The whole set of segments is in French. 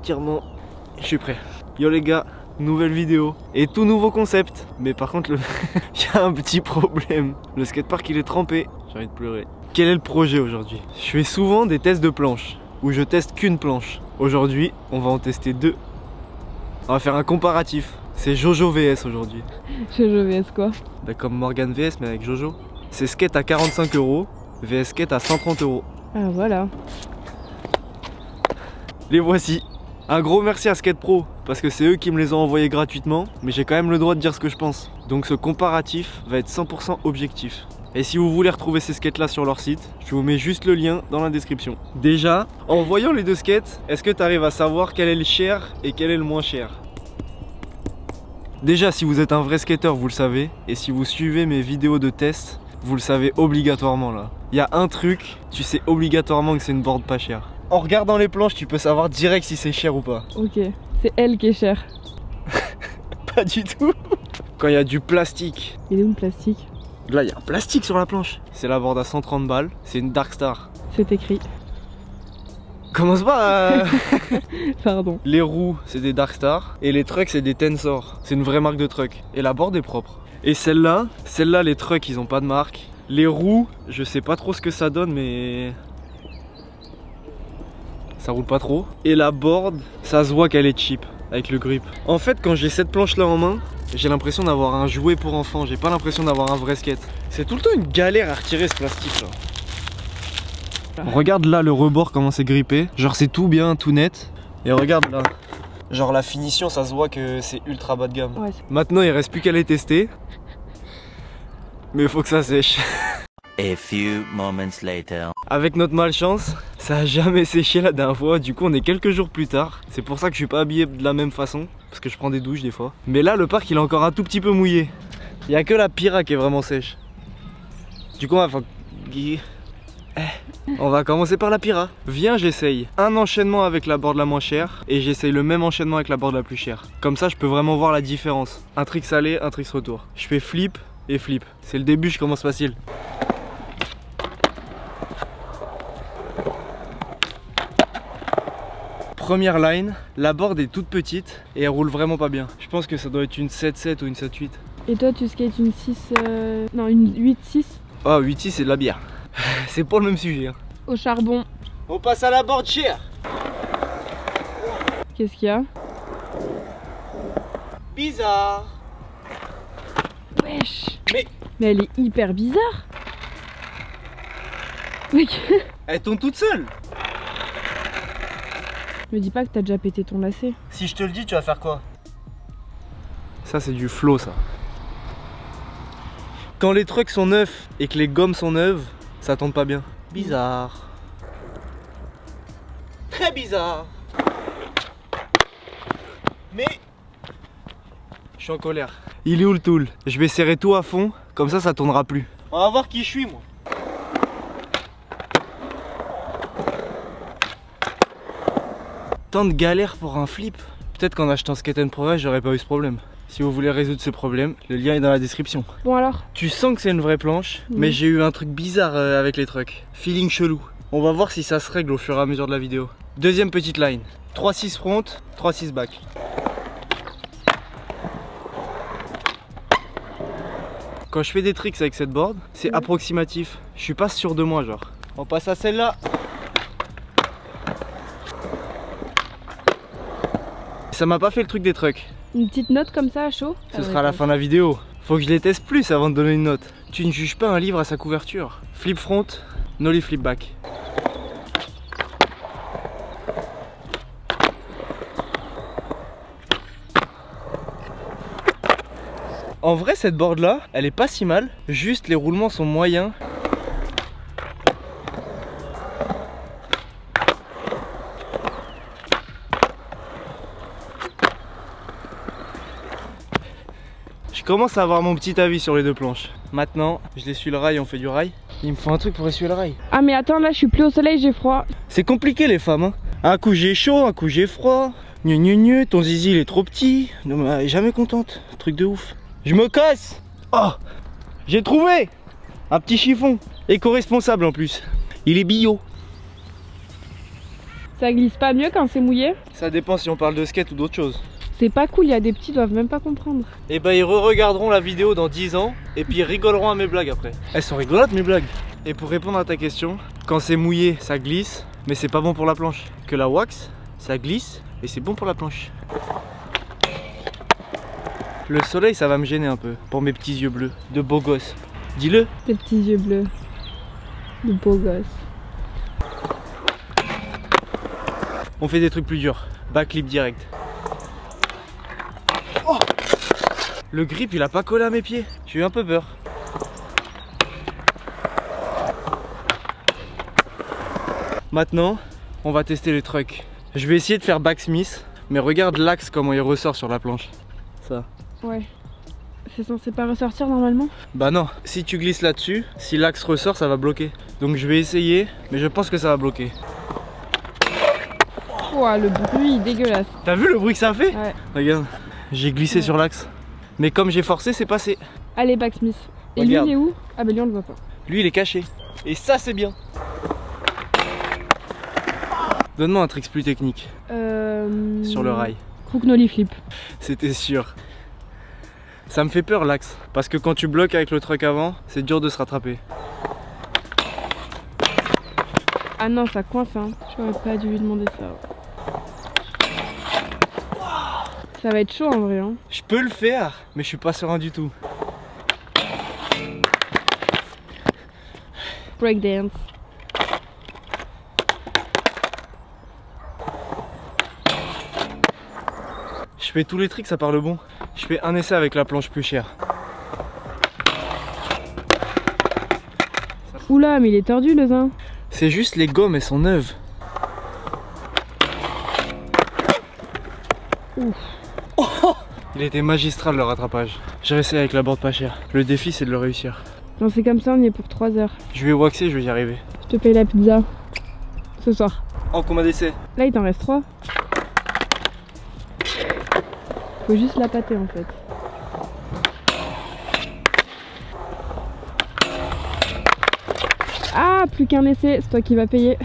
étirement. Je suis prêt. Yo les gars, nouvelle vidéo et tout nouveau concept. Mais par contre, il y a un petit problème. Le skatepark il est trempé. J'ai envie de pleurer. Quel est le projet aujourd'hui? Je fais souvent des tests de planches où je teste qu'une planche. Aujourd'hui, on va en tester deux. On va faire un comparatif. C'est Jojo VS aujourd'hui. Jojo VS quoi? Bah comme Morgan VS mais avec Jojo. C'est skate à 45 €, VS skate à 130 €. Ah voilà. Les voici. Un gros merci à Skate Pro parce que c'est eux qui me les ont envoyés gratuitement, mais j'ai quand même le droit de dire ce que je pense. Donc ce comparatif va être 100% objectif. Et si vous voulez retrouver ces skates là sur leur site, je vous mets juste le lien dans la description. Déjà, en voyant les deux skates, est-ce que tu arrives à savoir quel est le cher et quel est le moins cher? Déjà, si vous êtes un vrai skateur, vous le savez, et si vous suivez mes vidéos de test, vous le savez obligatoirement là. Il y a un truc, tu sais obligatoirement que c'est une board pas chère. En regardant les planches, tu peux savoir direct si c'est cher ou pas. Ok, c'est elle qui est chère. Pas du tout. Quand il y a du plastique. Il est où le plastique? Là, il y a un plastique sur la planche. C'est la board à 130 balles, c'est une Dark Star. C'est écrit. Commence pas à... Pardon. Les roues, c'est des Dark Star. Et les trucks, c'est des Tensor. C'est une vraie marque de truck. Et la board est propre. Et celle-là, les trucks, ils ont pas de marque. Les roues, je sais pas trop ce que ça donne, mais... ça roule pas trop. Et la board, ça se voit qu'elle est cheap, avec le grip. En fait, quand j'ai cette planche-là en main, j'ai l'impression d'avoir un jouet pour enfants. J'ai pas l'impression d'avoir un vrai skate. C'est tout le temps une galère à retirer ce plastique-là. Regarde là le rebord comment c'est grippé. Genre c'est tout bien, tout net. Et regarde là. Genre la finition, ça se voit que c'est ultra bas de gamme. Ouais, maintenant il reste plus qu'à les tester. Mais il faut que ça sèche. A few moments later. Avec notre malchance, ça a jamais séché la dernière fois. Du coup on est quelques jours plus tard. C'est pour ça que je suis pas habillé de la même façon. Parce que je prends des douches des fois. Mais là le parc il est encore un tout petit peu mouillé. Il y a que la Pira qui est vraiment sèche. Du coup on va commencer par la Pira. Viens, j'essaye un enchaînement avec la board la moins chère et j'essaye le même enchaînement avec la board la plus chère. Comme ça je peux vraiment voir la différence. Un trick salé, un trick retour. Je fais flip et flip. C'est le début, je commence facile. Première line, la board est toute petite et elle roule vraiment pas bien. Je pense que ça doit être une 7-7 ou une 7-8. Et toi tu skates une 6... non, une 8-6? Ah, 8-6 c'est de la bière. C'est pas le même sujet. Hein. Au charbon. On passe à la board chère. Qu'est-ce qu'il y a? Bizarre. Wesh. Mais elle est hyper bizarre. Mec. elle tombe toute seule. Me dis pas que t'as déjà pété ton lacet. Si je te le dis, tu vas faire quoi? Ça c'est du flow ça. Quand les trucks sont neufs et que les gommes sont neuves, ça tombe pas bien. Bizarre. Très bizarre. Mais je suis en colère. Il est où le tool? Je vais serrer tout à fond, comme ça tournera plus. On va voir qui je suis moi. Tant de galères pour un flip. Peut-être qu'en achetant Skate & Progress, j'aurais pas eu ce problème. Si vous voulez résoudre ce problème, le lien est dans la description. Bon alors? Tu sens que c'est une vraie planche, mais j'ai eu un truc bizarre avec les trucks. Feeling chelou. On va voir si ça se règle au fur et à mesure de la vidéo. Deuxième petite line. 3-6 front, 3-6 back. Quand je fais des tricks avec cette board, c'est approximatif. Je suis pas sûr de moi genre. On passe à celle-là. Ça m'a pas fait le truc des trucks. Une petite note comme ça à chaud? Ce sera à la fin de la vidéo. Faut que je les teste plus avant de donner une note. Tu ne juges pas un livre à sa couverture. Flip front, nollie flip back. En vrai cette board là, elle est pas si mal. Juste les roulements sont moyens. Je commence à avoir mon petit avis sur les deux planches. Maintenant, je l'essuie le rail, on fait du rail. Il me faut un truc pour essuyer le rail. Ah mais attends, là je suis plus au soleil, j'ai froid. C'est compliqué les femmes hein. Un coup j'ai chaud, un coup j'ai froid. Gneu, ton zizi il est trop petit. Non, elle est jamais contente, truc de ouf. Je me casse. Oh, j'ai trouvé un petit chiffon. Éco-responsable en plus. Il est bio. Ça glisse pas mieux quand c'est mouillé? Ça dépend si on parle de skate ou d'autre chose. C'est pas cool, il y a des petits, ils doivent même pas comprendre. Et bah ils re-regarderont la vidéo dans 10 ans et puis ils rigoleront à mes blagues après. Elles sont rigolotes mes blagues. Et pour répondre à ta question, quand c'est mouillé ça glisse, mais c'est pas bon pour la planche. Que la wax, ça glisse et c'est bon pour la planche. Le soleil ça va me gêner un peu pour mes petits yeux bleus de beau gosse. Dis-le. Tes petits yeux bleus. De beau gosse. On fait des trucs plus durs. Backflip direct. Oh, le grip il a pas collé à mes pieds. J'ai eu un peu peur. Maintenant, on va tester les trucs. Je vais essayer de faire backsmith, mais regarde l'axe comment il ressort sur la planche. Ça. Ouais. C'est censé pas ressortir normalement? Bah non, si tu glisses là-dessus, si l'axe ressort, ça va bloquer. Donc je vais essayer, mais je pense que ça va bloquer. Ouah, le bruit dégueulasse. T'as vu le bruit que ça a fait? Ouais. Regarde, j'ai glissé sur l'axe. Mais comme j'ai forcé, c'est passé. Allez, backsmith. Et Regarde. lui, il est où? Ah bah lui, on le voit pas. Lui, il est caché. Et ça, c'est bien. Donne-moi un trick plus technique. Sur le rail. Crook nollie flip. C'était sûr. Ça me fait peur l'axe. Parce que quand tu bloques avec le truck avant, c'est dur de se rattraper. Ah non, ça coince, hein. J'aurais pas dû lui demander ça. Ça va être chaud en vrai, hein. Je peux le faire, mais je suis pas serein du tout. Breakdance. Je fais tous les tricks, ça part le bon. Je fais un essai avec la planche plus chère. Oula, mais il est tordu le zin. C'est juste les gommes, elles sont neuves. Ouf. Oh, il était magistral le rattrapage. J'ai essayé avec la board pas chère. Le défi c'est de le réussir. Non, c'est comme ça, on y est pour 3 heures. Je vais waxer, je vais y arriver. Je te paye la pizza. Ce soir. Oh, combien d'essais? Là, il t'en reste 3. Faut juste la pâter en fait. Ah, plus qu'un essai, c'est toi qui vas payer.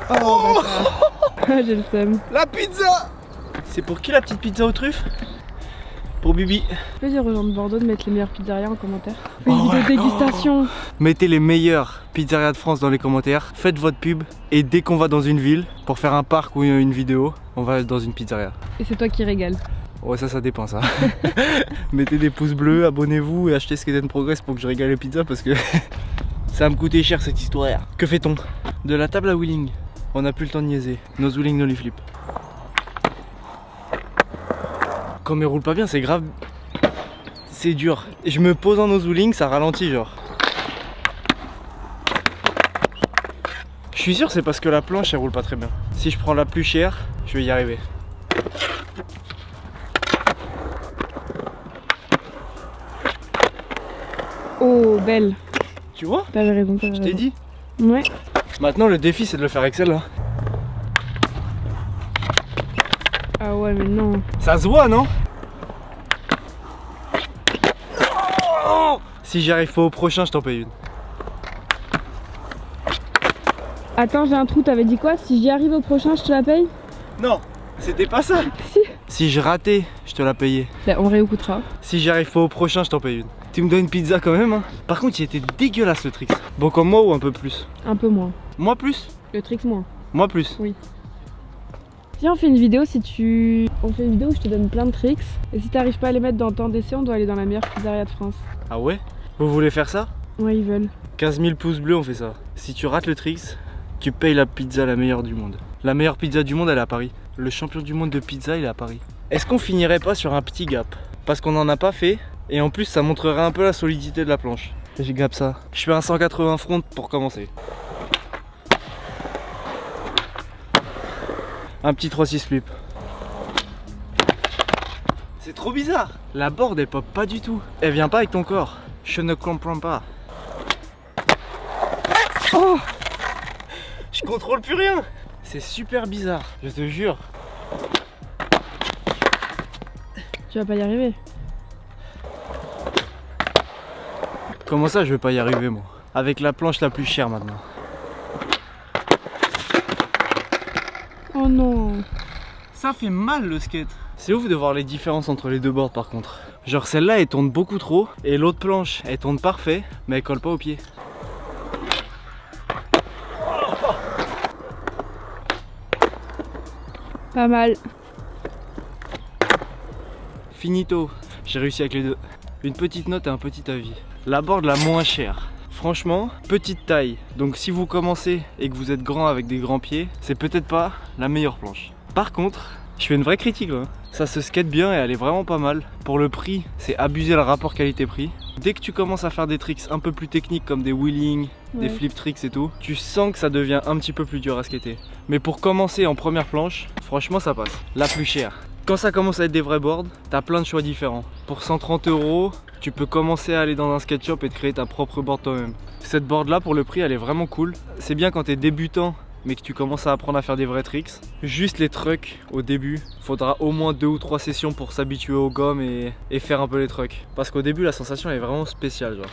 Oh, bâtard. J'ai le seum. La pizza! C'est pour qui la petite pizza aux truffes? Pour Bibi. Je peux dire aux gens de Bordeaux de mettre les meilleures pizzerias en commentaire. Une vidéo dégustation. Mettez les meilleures pizzerias de France dans les commentaires. Faites votre pub. Et dès qu'on va dans une ville, pour faire un parc ou une vidéo, on va dans une pizzeria. Et c'est toi qui régales. Ouais, ça dépend ça. Mettez des pouces bleus, abonnez-vous et achetez Skate & Progress pour que je régale les pizzas parce que ça va me coûter cher cette histoire. Que fait-on? De la table à wheeling. On n'a plus le temps de niaiser. Nos wheeling nollie flip. Comme il roule pas bien, c'est grave. C'est dur. Et je me pose en nose wheeling, ça ralentit genre. Je suis sûr c'est parce que la planche elle roule pas très bien. Si je prends la plus chère, je vais y arriver. Oh, belle. Tu vois? T'avais raison, t'avais Je raison. t'ai dit. Ouais. Maintenant le défi c'est de le faire avec celle-là. Ah ouais, mais non. Ça se voit non? Si j'y arrive pas au prochain, je t'en paye une. Attends, j'ai un trou, t'avais dit quoi? Si j'y arrive au prochain, je te la paye? Non, c'était pas ça. Si. Si je ratais, je te la payais. Bah, on réécoutera. Si j'y arrive pas au prochain, je t'en paye une. Tu me donnes une pizza quand même hein. Par contre, il était dégueulasse le trick. Bon comme moi ou un peu plus? Un peu moins. Moi plus? Le tricks moins. Moi plus? Oui. Viens, on fait une vidéo si tu... On fait une vidéo où je te donne plein de tricks. Et si t'arrives pas à les mettre dans le temps d'essai, on doit aller dans la meilleure pizzeria de France. Ah ouais? Vous voulez faire ça? Ouais, ils veulent. 15 000 pouces bleus, on fait ça. Si tu rates le tricks, tu payes la pizza la meilleure du monde. La meilleure pizza du monde, elle est à Paris. Le champion du monde de pizza, il est à Paris. Est-ce qu'on finirait pas sur un petit gap? Parce qu'on en a pas fait. Et en plus, ça montrerait un peu la solidité de la planche. J'ai gap ça. Je fais un 180 front pour commencer. Un petit 3-6 flip. C'est trop bizarre. La board elle pop pas du tout. Elle vient pas avec ton corps. Je ne comprends pas. Oh! Je contrôle plus rien. C'est super bizarre, je te jure. Tu vas pas y arriver. Comment ça je vais pas y arriver moi? Avec la planche la plus chère maintenant. Oh non. Ça fait mal le skate. C'est ouf de voir les différences entre les deux boards par contre. Genre celle-là elle tourne beaucoup trop et l'autre planche elle tourne parfait mais elle colle pas au pied. Pas mal. Finito, j'ai réussi avec les deux. Une petite note et un petit avis. La board la moins chère. Franchement, petite taille. Donc si vous commencez et que vous êtes grand avec des grands pieds, c'est peut-être pas la meilleure planche. Par contre, je fais une vraie critique là. Ça se skate bien et elle est vraiment pas mal. Pour le prix, c'est abuser le rapport qualité-prix. Dès que tu commences à faire des tricks un peu plus techniques comme des wheelings, des flip tricks et tout, tu sens que ça devient un petit peu plus dur à skater. Mais pour commencer en première planche, franchement ça passe. La plus chère. Quand ça commence à être des vrais boards, t'as plein de choix différents. Pour 130 €, tu peux commencer à aller dans un skate shop et te créer ta propre board toi-même. Cette board là pour le prix elle est vraiment cool. C'est bien quand t'es débutant mais que tu commences à apprendre à faire des vrais tricks. Juste les trucs au début, faudra au moins 2 ou 3 sessions pour s'habituer aux gommes et faire un peu les trucs. Parce qu'au début la sensation elle est vraiment spéciale genre.